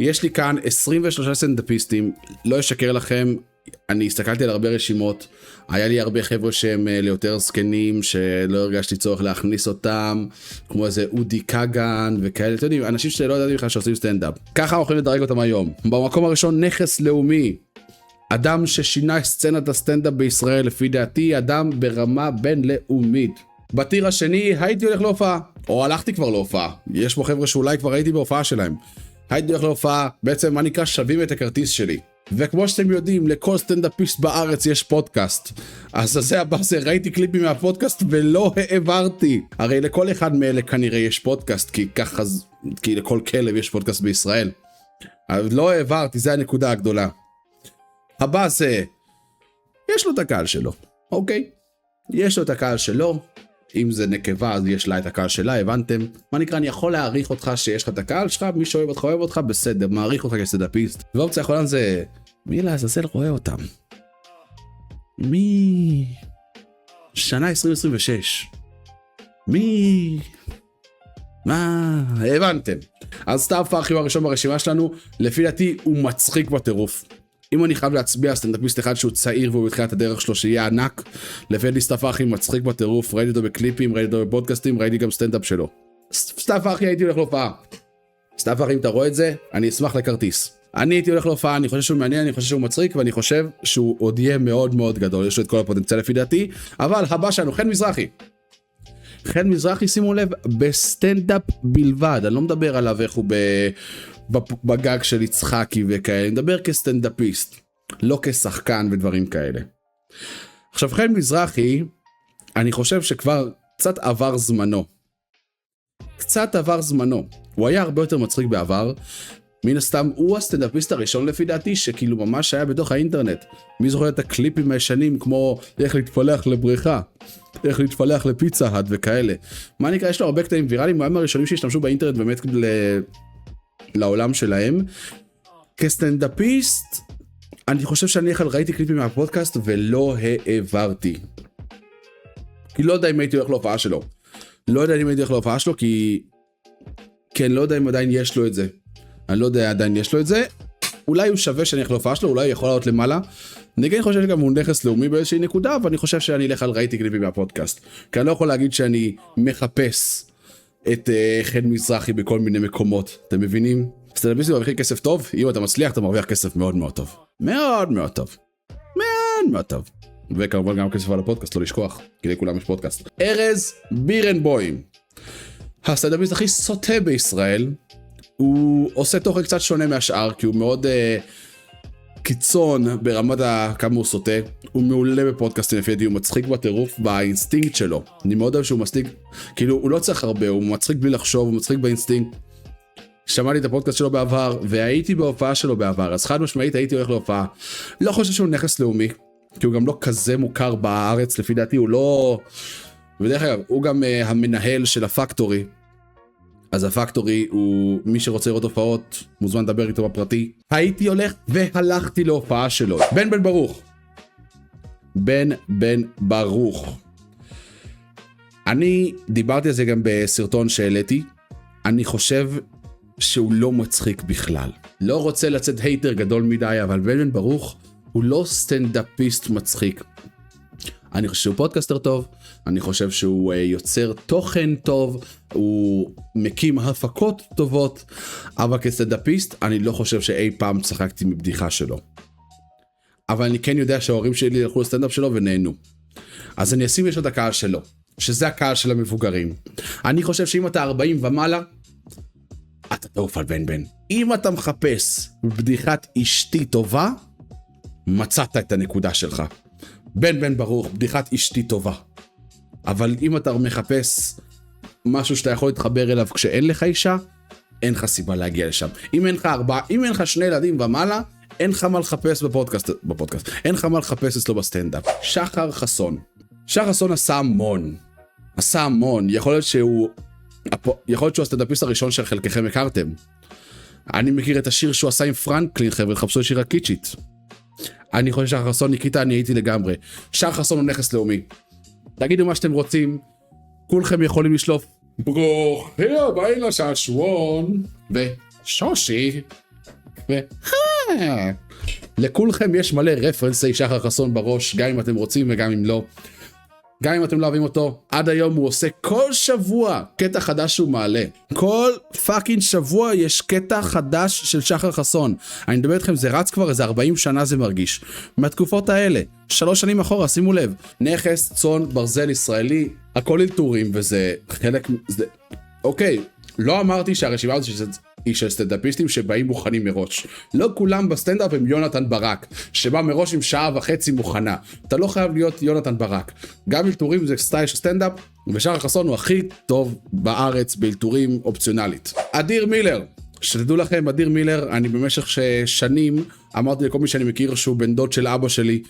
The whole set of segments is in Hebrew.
יש לי כאן 23 סטנדאפיסטים, לא אשקר לכם, אני הסתכלתי על הרבה רשימות, היה לי הרבה חבר'ה שהם ליותר זקנים, שלא הרגשתי צורך להכניס אותם, כמו איזה אודי קאגן וכאלה, אתם יודעים, אנשים שלא ידעתי בכלל שעושים סטנדאפ. ככה אנחנו יכולים לדרג אותם היום. במקום הראשון, נכס לאומי. אדם ששינה סצנת הסטנדאפ בישראל, לפי דעתי, אדם ברמה בינלאומית. בטיר השני, הייתי הולך להופעה, או הלכתי כבר להופעה. יש פה חבר'ה שאולי כבר הייתי בהופעה שלהם. הייתי הולך להופעה, בעצם מה נקרא שווים את הכרטיס שלי. וכמו שאתם יודעים, לכל סטנדאפיסט בארץ יש פודקאסט. אז זה הבא, ראיתי קליפים מהפודקאסט ולא העברתי. הרי לכל אחד מאלה כנראה יש פודקאסט, כי לכל כלב יש פודקאסט בישראל. אבל לא העברתי, זה הנקודה הגדולה. הבא זה, יש לו את הקהל שלו, אוקיי? יש לו את הקהל שלו, אם זה נקבה אז יש לה את הקהל שלה, הבנתם? מה נקרא, אני יכול להעריך אותך שיש לך את הקהל שלך, מי שאוהב אותך אוהב אותך, בסדר, מעריך אותך כסטנדאפיסט. והאופציה האחרונה זה, מי לעזאזל רואה אותם? מי? שנה 2026. מי? מה? הבנתם. אז סתיו פרחי הוא הראשון ברשימה שלנו, לפי דעתי הוא מצחיק בטירוף. אם אני חייב להצביע סטנדאפיסט אחד שהוא צעיר והוא בתחילת הדרך שלו שיהיה ענק, לפי לי סתיו פרחי מצחיק בטירוף, ראיתי אותו בקליפים, ראיתי אותו בפודקאסטים, ראיתי גם סטנדאפ שלו. סתיו פרחי הייתי הולך להופעה. סתיו פרחי אם אתה רואה את זה, אני אשמח לכרטיס. אני הייתי הולך להופעה, אני חושב שהוא מעניין, אני חושב שהוא מצחיק, ואני חושב שהוא עוד יהיה מאוד מאוד גדול, יש לו את כל הפוטנציאל לפי דעתי, אבל הבא שלנו, חן מזרחי. חן מזרחי, שימו לב, בסטנדאפ בלבד, אני לא מדבר עליו איך הוא בגג של יצחקי וכאלה, אני מדבר כסטנדאפיסט, לא כשחקן ודברים כאלה. עכשיו חן מזרחי, אני חושב שכבר קצת עבר זמנו. קצת עבר זמנו. הוא היה הרבה יותר מצחיק בעבר, מן הסתם הוא הסטנדאפיסט הראשון לפי דעתי שכאילו ממש היה בתוך האינטרנט. מי זוכר את הקליפים הישנים כמו איך להתפלח לבריכה, איך להתפלח לפיצה האט וכאלה. מה נקרא, יש לו הרבה קטעים ויראליים, הוא היה מהראשונים שהשתמשו באינטרנט באמת לעולם שלהם. כסטנדאפיסט, אני חושב שאני ראיתי קליפים מהפודקאסט ולא העברתי. כי לא יודע אם הייתי הולך להופעה שלו. לא יודע אם הייתי הולך להופעה שלו כי כן, לא יודע אם עדיין יש לו את זה. אני לא יודע עדיין יש לו את זה. אולי הוא שווה שאני אלך להופעה שלו, אולי הוא יכול לעלות למעלה. אני כן חושב שגם הוא נכס לאומי באיזושהי נקודה, אבל אני חושב שאני אלך על ראיתי קליפים מהפודקאסט. כי אני לא יכול להגיד שאני מחפש את חן מזרחי בכל מיני מקומות. אתם מבינים? סטנדאפיסטים מרוויחים כסף טוב, אם אתה מצליח אתה מרוויח כסף מאוד מאוד טוב. מאוד מאוד טוב. מאוד מאוד טוב. וכמובן גם כסף על הפודקאסט, לא לשכוח, כי לכולם יש פודקאסט. ארז בירנבוים. הסטנדאפיסט הכי סוטה בישראל. הוא עושה תוכן קצת שונה מהשאר, כי הוא מאוד קיצון ברמת כמה הוא סוטה. הוא מעולה בפודקאסטים לפי דעתי, הוא מצחיק בטירוף באינסטינקט שלו. אני מאוד אוהב שהוא מצחיק, כאילו הוא לא צריך הרבה, הוא מצחיק בלי לחשוב, הוא מצחיק באינסטינקט. שמעתי את הפודקאסט שלו בעבר, והייתי בהופעה שלו בעבר, אז חד משמעית הייתי הולך להופעה. לא חושב שהוא נכס לאומי, כי הוא גם לא כזה מוכר בארץ, לפי דעתי הוא לא... ודרך אגב, הוא גם המנהל של הפקטורי. אז הפקטורי הוא מי שרוצה לראות הופעות, מוזמן לדבר איתו בפרטי. הייתי הולך והלכתי להופעה שלו. בן ברוך. בן ברוך. אני דיברתי על זה גם בסרטון שהעליתי. אני חושב שהוא לא מצחיק בכלל. לא רוצה לצאת הייטר גדול מדי, אבל בן ברוך הוא לא סטנדאפיסט מצחיק. אני חושב שהוא פודקאסטר טוב, אני חושב שהוא יוצר תוכן טוב, הוא מקים הפקות טובות, אבל כסטנדאפיסט אני לא חושב שאי פעם צחקתי מבדיחה שלו. אבל אני כן יודע שההורים שלי הלכו לסטנדאפ שלו ונהנו. אז אני אשים יש את הקהל שלו, שזה הקהל של המבוגרים. אני חושב שאם אתה 40 ומעלה, אתה תעוף על בן. אם אתה מחפש בדיחת אשתי טובה, מצאת את הנקודה שלך. בן ברוך, בדיחת אשתי טובה. אבל אם אתה מחפש משהו שאתה יכול להתחבר אליו כשאין לך אישה, אין לך סיבה להגיע לשם. אם אין לך 2 ילדים ומעלה, אין לך מה לחפש בפודקאסט. אין לך מה לחפש אצלו בסטנדאפ. שחר חסון. שחר חסון עשה המון. יכול להיות שהוא הסטנדאפיסט הראשון של חלקכם הכרתם. אני מכיר את השיר שהוא עשה עם פרנקלין, חבר'ה, חפשו את שיר הקיצ'ית. אני חושב שחר חסון, ניקיטה, אני הייתי לגמרי. שחר חסון הוא נכס לאומי. תגידו מה שאתם רוצים, כולכם יכולים לשלוף ברוכים הבאים לשעשועון ושושי לכולכם יש מלא רפרנסי שחר חסון בראש, גם אם אתם רוצים וגם אם לא. גם אם אתם לא אוהבים אותו, עד היום הוא עושה כל שבוע קטע חדש שהוא מעלה. כל פאקינג שבוע יש קטע חדש של שחר חסון. אני מדבר איתכם, זה רץ כבר איזה 40 שנה זה מרגיש. מהתקופות האלה, 3 שנים אחורה, שימו לב. נכס, צאן, ברזל ישראלי, הכל אלתורים, וזה חלק... אוקיי, לא אמרתי שהרשימה הזאת היא של סטנדאפיסטים שבאים מוכנים מראש. לא כולם בסטנדאפ הם יונתן ברק, שבא מראש עם 1.5 שעה מוכנה. אתה לא חייב להיות יונתן ברק. גם אלתורים זה סטייל של סטנדאפ, ושחר חסון הוא הכי טוב בארץ באלתורים אופציונלית. אדיר מילר, שתדעו לכם, אדיר מילר, אני במשך שנים אמרתי לכל מי שאני מכיר שהוא בן דוד של אבא שלי,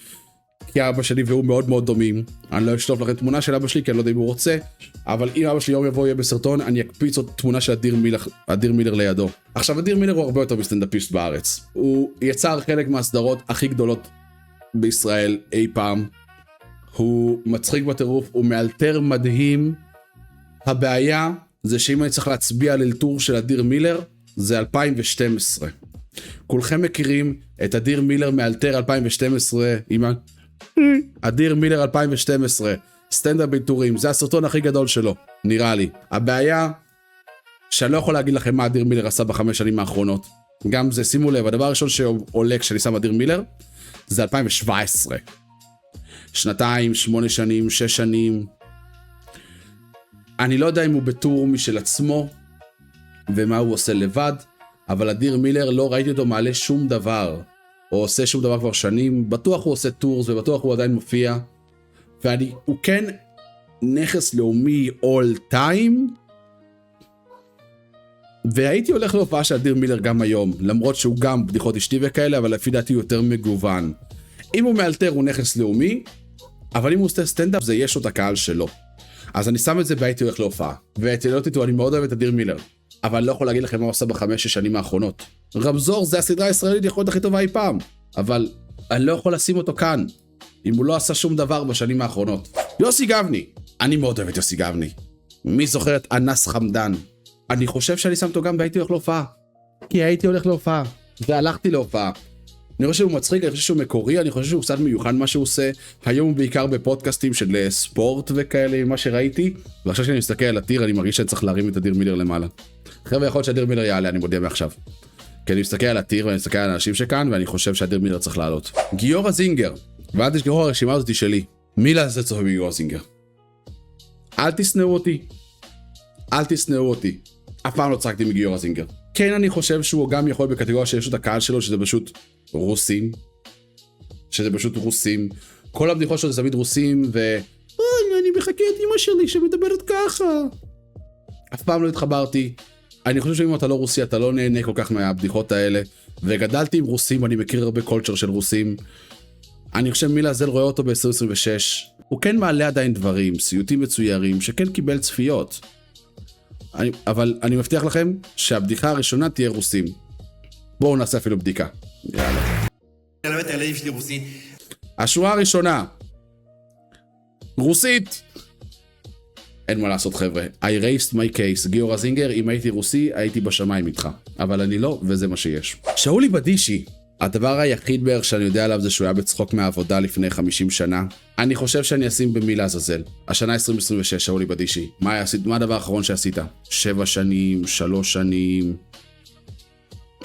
כי אבא שלי והוא מאוד מאוד דומים. אני לא אשלוף לכם תמונה של אבא שלי, כי אני לא יודע אם הוא רוצה, אבל אם אבא שלי יום יבוא יהיה בסרטון, אני אקפיץ עוד תמונה של אדיר מילר לידו. עכשיו, אדיר מילר הוא הרבה יותר מסטנדאפיסט בארץ. הוא יצר חלק מהסדרות הכי גדולות בישראל אי פעם. הוא מצחיק בטירוף, הוא מאלתר מדהים. הבעיה זה שאם אני צריך להצביע על אלתור של אדיר מילר, זה 2012. כולכם מכירים את אדיר מילר מאלתר 2012, אדיר מילר 2012, סטנדאפ באלתורים, זה הסרטון הכי גדול שלו, נראה לי. הבעיה שאני לא יכול להגיד לכם מה אדיר מילר עשה ב5 שנים האחרונות. גם זה, שימו לב, הדבר הראשון שעולה כשאני שם אדיר מילר, זה 2017. 2, 8 שנים, 6 שנים. אני לא יודע אם הוא בטור משל עצמו, ומה הוא עושה לבד, אבל אדיר מילר לא ראיתי אותו מעלה שום דבר, או עושה שום דבר כבר שנים. בטוח הוא עושה טורס, ובטוח הוא עדיין מופיע, הוא כן נכס לאומי all time, והייתי הולך להופעה של אדיר מילר גם היום, למרות שהוא גם בדיחות אשתי וכאלה, אבל לפי דעתי הוא יותר מגוון. אם הוא מאלתר הוא נכס לאומי, אבל אם הוא עושה סטנדאפ זה יש לו את הקהל שלו. אז אני שם את זה והייתי הולך להופעה, והייתי איתו, אני מאוד אוהב את אדיר מילר, אבל אני לא יכול להגיד לכם מה הוא עושה ב5-6 שנים האחרונות. רמזור זה הסדרה הישראלית יכולת הכי טובה אי פעם, אבל אני לא יכול לשים אותו כאן, אם הוא לא עשה שום דבר בשנים האחרונות. יוסי גבני, אני מאוד אוהב את יוסי גבני. מי זוכר את אנס חמדן? אני חושב שאני שם אותו גם והייתי הולך להופעה. כי הייתי הולך להופעה, והלכתי להופעה. אני חושב שהוא מצחיק, אני חושב שהוא מקורי, אני חושב שהוא קצת מיוחד מה שהוא עושה. היום הוא בעיקר בפודקאסטים של ספורט וכאלה, מה שראיתי. ועכשיו שאני מסתכל על הטיר, אני מרגיש שאני צריך להרים את אדיר מילר למעלה. חבר'ה, יכול להיות שאדיר מילר יעלה, אני מודיע מעכשיו. כי אני מסתכל על הטיר ואני מסתכל על האנשים שכאן, ואני חושב שאדיר מילר צריך לעלות. גיורא זינגר, ואל תשכחו, הרשימה הזאת שלי. מי לעשות צופה בגיורא זינגר? אל תשנאו אותי. אל תשנאו אותי. אף פעם לא צחקתי מגיורא זינגר. כן, אני חושב שהוא גם יכול בקטגוריה שיש לו את הקהל שלו, שזה פשוט רוסים. כל הבדיחות שלו זה תמיד רוסים, אוי, אני מחכה את אמא שלי שמדברת ככה. אף פעם לא התחברתי. אני חושב שאם אתה לא רוסי, אתה לא נהנה כל כך מהבדיחות האלה. וגדלתי עם רוסים, אני מכיר הרבה קולצ'ר של רוסים. אני חושב מילה זל רואה אותו ב-2026. הוא כן מעלה עדיין דברים, סיוטים מצוירים, שכן קיבל צפיות. אבל אני מבטיח לכם שהבדיחה הראשונה תהיה רוסים. בואו נעשה אפילו בדיקה. יאללה. השורה הראשונה. רוסית. אין מה לעשות חבר'ה. I raised my case. גיורא זינגר, אם הייתי רוסי, הייתי בשמיים איתך. אבל אני לא, וזה מה שיש. שאולי בדישי. הדבר היחיד בערך שאני יודע עליו זה שהוא היה בצחוק מהעבודה לפני 50 שנה. אני חושב שאני אשים במילה זזל. השנה 2026, שאולי בדישי. מה הדבר האחרון שעשית? 7 שנים, 3 שנים,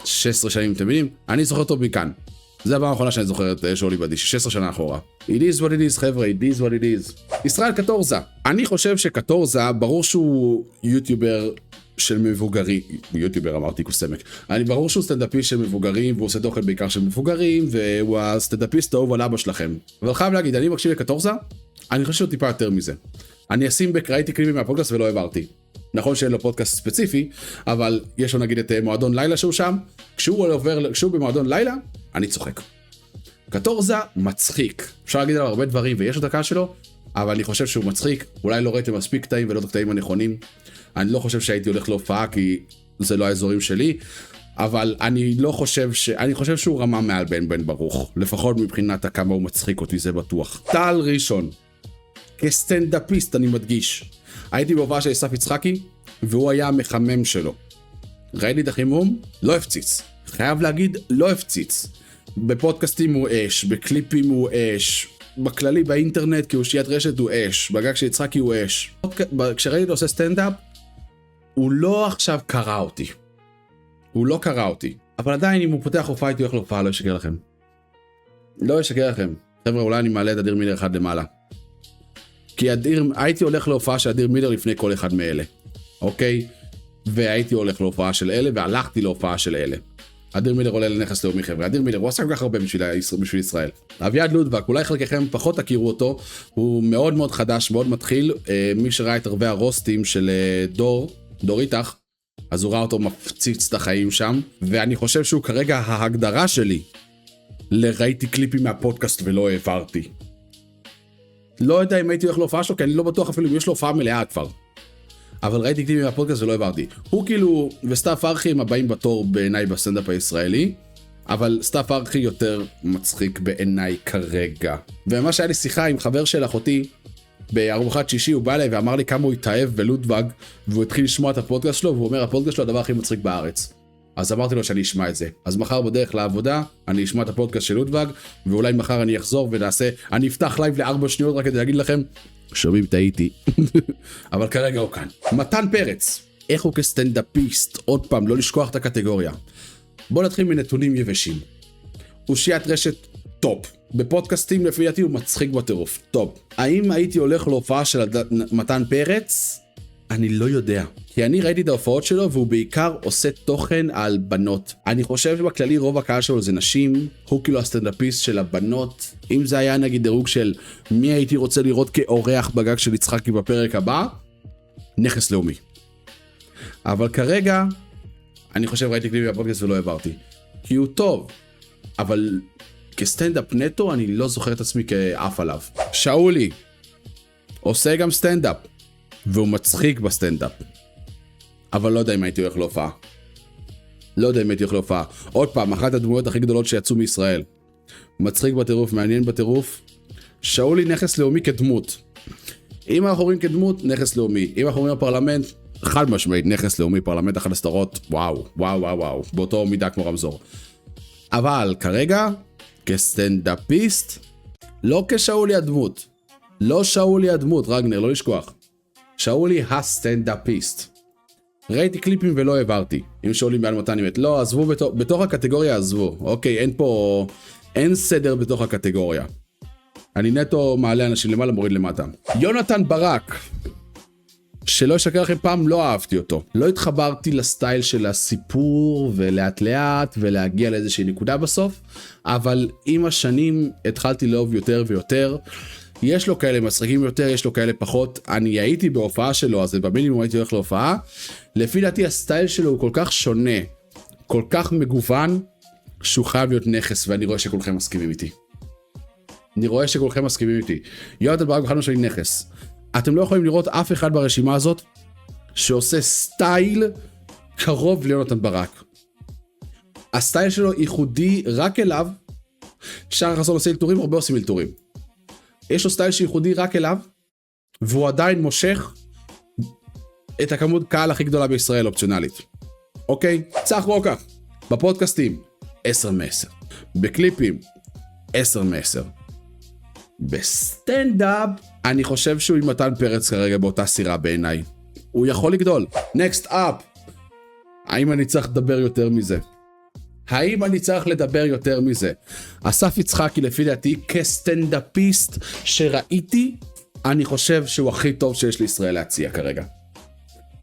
16 שנים, אתם מבינים? אני זוכר אותו מכאן. זה הבאה האחרונה שאני זוכר את שאולי בדישי, 16 שנה אחורה. It is what it is, חבר'ה, it is what it is. ישראל קטורזה. אני חושב שקטורזה, ברור שהוא יוטיובר של מבוגרים, יוטיובר אמרתי קוסמק, ברור שהוא סטנדאפיסט של מבוגרים, והוא עושה תוכן בעיקר של מבוגרים, והוא הסטנדאפיסט האהוב על אבא שלכם. אבל חייב להגיד, אני מקשיב לקטורזה, אני חושב שהוא טיפה יותר מזה. אני אשים ראיתי קליפים מהפודקאסט ולא העברתי. נכון שאין לו פודקאסט ספציפי, אבל יש לו נגיד את מועדון לילה שהוא שם, כשהוא במועדון לילה, אני צוחק. קטורזה מצחיק, אפשר להגיד עליו הרבה דברים ויש לו את הקהל שלו, אבל אני חושב שהוא מצחיק, אולי לא ראיתם מספיק קטעים ולא את הקטעים הנכונים. אני לא חושב שהייתי הולך להופעה כי זה לא האזורים שלי, אבל אני חושב שהוא רמה מעל בן ברוך, לפחות מבחינת כמה הוא מצחיק אותי, זה בטוח. טל ראשון, כסטנדאפיסט אני מדגיש, הייתי בהופעה של אסף יצחקי, והוא היה המחמם שלו. ראיתי את החימום, לא הפציץ. חייב להגיד, לא הפציץ. בפודקאסטים הוא אש, בקליפים הוא אש, בכללי באינטרנט כאושיית רשת הוא אש, בגג של יצחקי הוא אש. כשראיתי לו עושה סטנדאפ, הוא לא עכשיו קרא אותי. הוא לא קרא אותי. אבל עדיין אם הוא פותח הופעה, הייתי הולך להופעה, לא ישקר לכם. לא ישקר לכם. חבר'ה, אולי אני מעלה את אדיר מילר אחד למעלה. כי הייתי הולך להופעה של אדיר מילר לפני כל אחד מאלה. אוקיי? והייתי הולך להופעה של אלה, והלכתי להופעה של אלה. אדיר מילר עולה לנכס לאומי, חבר'ה. אדיר מילר, הוא עשה כל כך הרבה בשביל ישראל. אביעד לודבק, אולי חלקכם פחות תכירו אותו, הוא מאוד מאוד חדש, מאוד מתחיל. מי שראה את הרבה הרוסטים של דור איתך, אז הוא ראה אותו מפציץ את החיים שם, ואני חושב שהוא כרגע ההגדרה שלי, לראיתי קליפים מהפודקאסט ולא העברתי. לא יודע אם הייתי הולך להופעה שלו, כי אני לא בטוח אפילו אם יש לו הופעה מלאה כבר. אבל ראיתי קליפים מהפודקאסט ולא העברתי. הוא כאילו, וסטאפ ארכי הם הבאים בתור בעיניי בסטנדאפ הישראלי, אבל סטאפ ארכי יותר מצחיק בעיניי כרגע. ומה שהיה לי שיחה עם חבר של אחותי, בארוחת שישי הוא בא אליי ואמר לי כמה הוא התאהב בלודבג, והוא התחיל לשמוע את הפודקאסט שלו, והוא אומר הפודקאסט שלו הדבר הכי מצחיק בארץ. אז אמרתי לו שאני אשמע את זה. אז מחר בדרך לעבודה, אני אשמע את הפודקאסט של לודבג, ואולי מחר אני אחזור ונעשה, אני אפתח לייב ל4 שניות רק כדי להגיד לכם, שומעים טעיתי. אבל כרגע הוא כאן. מתן פרץ, איך הוא כסטנדאפיסט, עוד פעם, לא לשכוח את הקטגוריה. בוא נתחיל מנתונים יבשים. אושיית רשת טופ. בפודקאסטים לפי דעתי הוא מצחיק בטירוף. טוב. האם הייתי הולך להופעה של מתן פרץ? אני לא יודע. כי אני ראיתי את ההופעות שלו והוא בעיקר עושה תוכן על בנות. אני חושב שבכללי רוב הקהל שלו זה נשים. הוא כאילו הסטנדאפיסט של הבנות. אם זה היה נגיד דירוג של מי הייתי רוצה לראות כאורח בגג של יצחקי בפרק הבא, נכס לאומי. אבל כרגע אני חושב ראיתי קליפים בפודקאסט ולא העברתי. כי הוא טוב. אבל כסטנדאפ נטו אני לא זוכר את עצמי כאף עליו. שאולי עושה גם סטנדאפ והוא מצחיק בסטנדאפ, אבל לא יודע אם הייתי הולך להופעה. לא יודע אם הייתי הולך להופעה. עוד פעם, אחת הדמויות הכי גדולות שיצאו מישראל. מצחיק בטירוף, מעניין בטירוף. שאולי נכס לאומי כדמות. אם אנחנו רואים כדמות, נכס לאומי. אם אנחנו רואים בפרלמנט, חד משמעית נכס לאומי, פרלמנט אחת הסדרות, וואו, וואו, וואו, וואו, באותו מידה כמו רמזור. אבל כרגע, כסטנדאפיסט, לא כשאולי הדמות. לא שאולי הדמות, רגנר, לא לשכוח. שאולי הסטנדאפיסט. ראיתי קליפים ולא העברתי. אם שאולי מעל 200 מת. לא, עזבו בתוך הקטגוריה, עזבו. אוקיי, אין סדר בתוך הקטגוריה. אני נטו מעלה אנשים למעלה, מוריד למטה. יונתן ברק. שלא ישקר לכם פעם, לא אהבתי אותו. לא התחברתי לסטייל של הסיפור ולאט לאט ולהגיע לאיזושהי נקודה בסוף. אבל עם השנים התחלתי לאהוב יותר ויותר. יש לו כאלה מצחיקים יותר, יש לו כאלה פחות. אני הייתי בהופעה שלו, אז במינימום הייתי הולך להופעה. לפי דעתי הסטייל שלו הוא כל כך שונה, כל כך מגוון, שהוא חייב להיות נכס, ואני רואה שכולכם מסכימים איתי. יונתן ברק בחרנו שלי נכס. אתם לא יכולים לראות אף אחד ברשימה הזאת, שעושה סטייל קרוב ליונתן ברק. הסטייל שלו ייחודי רק אליו. שער חסון עושה אלתורים, הרבה עושים אלתורים. יש לו סטייל שייחודי רק אליו, והוא עדיין מושך את הכמות קהל הכי גדולה בישראל אופציונלית. אוקיי? צח רוקח. בפודקאסטים, 10/10. בקליפים, 10/10. בסטנדאפ, אני חושב שהוא עם מתן פרץ כרגע באותה סירה בעיניי. הוא יכול לגדול. Next up. האם אני צריך לדבר יותר מזה? אסף יצחקי לפי דעתי כסטנדאפיסט שראיתי, אני חושב שהוא הכי טוב שיש לישראל להציע כרגע.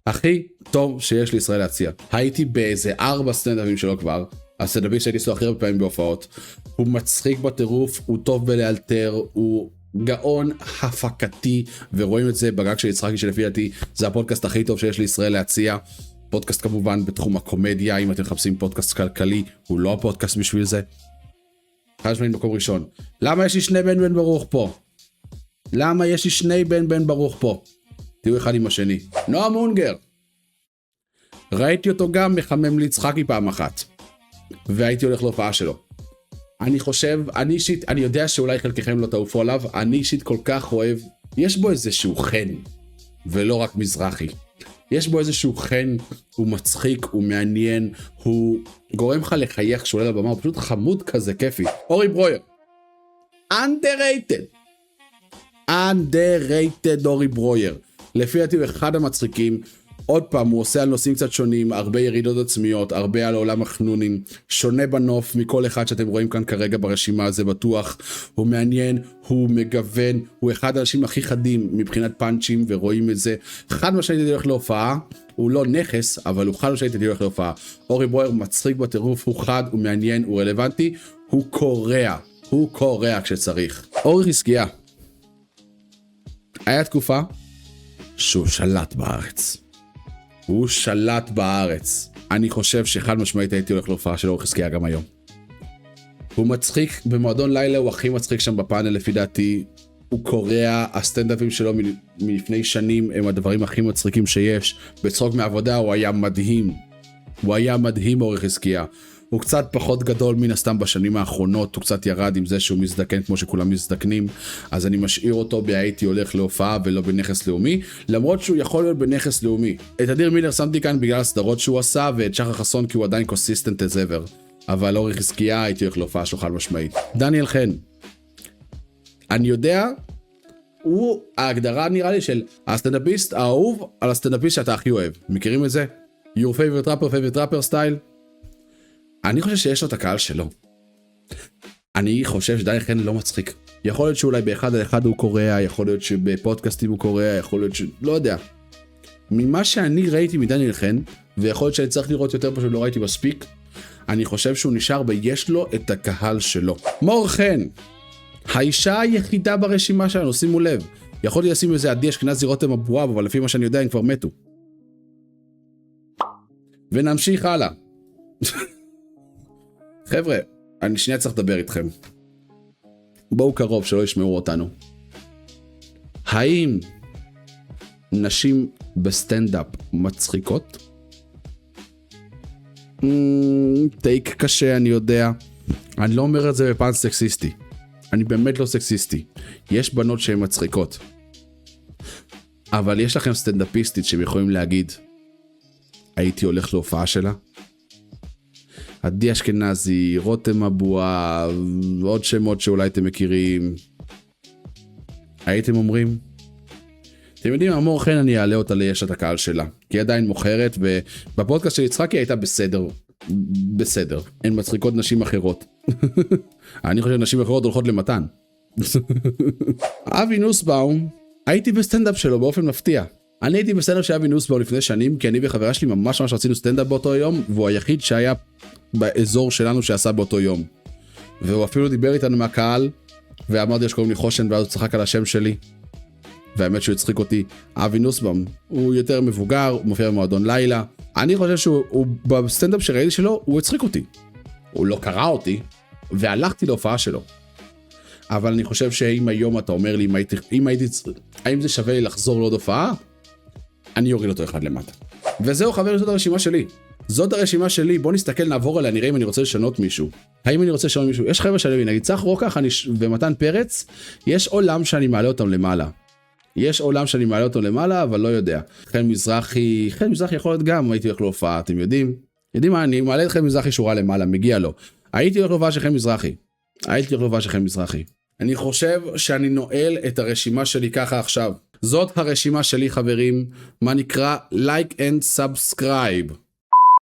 הכי טוב שיש לישראל להציע. הייתי באיזה 4 סטנדאפים שלו כבר. הסטנדאפיסט שהייתי סו הכי הרבה פעמים בהופעות. הוא מצחיק בטירוף, הוא טוב בלאלתר, הוא גאון הפקתי, ורואים את זה בגג של יצחקי שלפי דעתי זה הפודקאסט הכי טוב שיש לישראל להציע. פודקאסט כמובן בתחום הקומדיה, אם אתם מחפשים פודקאסט כלכלי, הוא לא הפודקאסט בשביל זה. חייב שמיים מקום ראשון. למה יש לי שני בן ברוך פה? תהיו אחד עם השני. נועם אונגר. ראיתי אותו גם מחמם ליצחקי פעם אחת. והייתי הולך להופעה שלו. אני חושב, אני יודע שאולי חלקכם לא תעופו עליו, אני אישית כל כך אוהב, יש בו איזשהו חן, ולא רק מזרחי. יש בו איזשהו חן, הוא מצחיק, הוא מעניין, הוא גורם לך לחייך כשהוא עולה לבמה, הוא פשוט חמוד כזה, כיפי. אורי ברויר. underrated אורי ברויר. לפי דעתי הוא אחד המצחיקים. עוד פעם, הוא עושה על נושאים קצת שונים, הרבה ירידות עצמיות, הרבה על עולם החנונים, שונה בנוף מכל אחד שאתם רואים כאן כרגע ברשימה, זה בטוח. הוא מעניין, הוא מגוון, הוא אחד האנשים הכי חדים מבחינת פאנצ'ים, ורואים את זה. חד משמעית הייתי הולך להופעה, הוא לא נכס, אבל הוא חד משמעית הייתי הולך להופעה. אורי ברויר מצחיק בטירוף, הוא חד, הוא מעניין, הוא רלוונטי, הוא קורע כשצריך. אורי חזקיה. היה תקופה שהוא שלט בארץ. הוא שלט בארץ. אני חושב שחד משמעית הייתי הולך להופעה של אורי חזקיה גם היום. הוא מצחיק, במועדון לילה הוא הכי מצחיק שם בפאנל לפי דעתי. הוא קורע, הסטנדאפים שלו מלפני שנים הם הדברים הכי מצחיקים שיש. בצחוק מעבודה הוא היה מדהים. הוא היה מדהים אורי חזקיה. הוא קצת פחות גדול מן הסתם בשנים האחרונות, הוא קצת ירד עם זה שהוא מזדקן כמו שכולם מזדקנים, אז אני משאיר אותו בהייתי הולך להופעה ולא בנכס לאומי, למרות שהוא יכול להיות בנכס לאומי. את אדיר מילר שמתי כאן בגלל הסדרות שהוא עשה, ואת שחר חסון כי הוא עדיין קונסיסטנט as ever, אבל אורי חזקיה הייתי הולך להופעה שלו חד משמעית. דניאל חן. אני יודע, הוא ההגדרה נראה לי של הסטנדאפיסט האהוב על הסטנדאפיסט שאתה הכי אוהב. מכירים את זה? Your favorite rapper style? אני חושב שיש לו את הקהל שלו. אני חושב שדניאל חן לא מצחיק. יכול להיות שאולי באחד על אחד הוא קורא, יכול להיות שבפודקאסטים הוא קורא, יכול להיות לא יודע. ממה שאני ראיתי מדניאל חן, ויכול להיות שאני צריך לראות יותר פשוט לא ראיתי מספיק, אני חושב שהוא נשאר ויש לו את הקהל שלו. מור חן. האישה היחידה ברשימה שלנו, שימו לב. יכולתי לשים איזה עדי אשכנזי רותם אבואב, אבל לפי מה שאני יודע הם כבר מתו. ונמשיך הלאה. חבר'ה, אני שנייה צריך לדבר איתכם. בואו קרוב שלא ישמעו אותנו. האם נשים בסטנדאפ מצחיקות? טייק קשה, אני יודע. אני לא אומר את זה בפן סקסיסטי. אני באמת לא סקסיסטי. יש בנות שהן מצחיקות. אבל יש לכם סטנדאפיסטית שהם יכולים להגיד, הייתי הולך להופעה שלה? עדי אשכנזי, רותם אבואב, עוד שמות שאולי אתם מכירים. הייתם אומרים? אתם יודעים, מור חן אני אעלה אותה ליש את הקהל שלה, כי היא עדיין מוכרת, ובפודקאסט של יצחקי הייתה בסדר. הן מצחיקות נשים אחרות. אני חושב שנשים אחרות הולכות למתן. אבי נוסבאום, הייתי בסטנדאפ שלו באופן מפתיע. אני הייתי בסטנדאפ של אבי נוסבאום לפני שנים, כי אני וחברה שלי ממש רצינו סטנדאפ באותו יום, והוא היחיד שהיה באזור שלנו שעשה באותו יום. והוא אפילו דיבר איתנו מהקהל, ואמרתי שקוראים לי חושן, ואז הוא צחק על השם שלי. והאמת שהוא הצחיק אותי. אבי נוסבאום, הוא יותר מבוגר, הוא מופיע במועדון לילה. אני חושב שהוא בסטנדאפ שראיתי שלו, הוא הצחיק אותי. הוא לא קרא אותי, והלכתי להופעה שלו. אבל אני חושב שאם היום אתה אומר לי, האם זה שווה לי לחזור לעוד הופעה? אני יוריד אותו אחד למטה. וזהו חברים, זאת הרשימה שלי. זאת הרשימה שלי, בוא נסתכל, נעבור עליה, נראה אם אני רוצה לשנות מישהו. האם אני רוצה לשנות מישהו? יש חבר'ה שלי, נגיד צח רוקח ומתן פרץ, יש עולם שאני מעלה אותם למעלה. אבל לא יודע. חן מזרחי יכול להיות גם, הייתי הולך להופעה, אתם יודעים מה, אני מעלה את חן מזרחי שורה למעלה, מגיע לו. הייתי הולך להופעה של חן מזרחי. אני חושב שאני נועל את הרשימה שלי ככה עכשיו. זאת הרשימה שלי חברים, מה נקרא like and subscribe.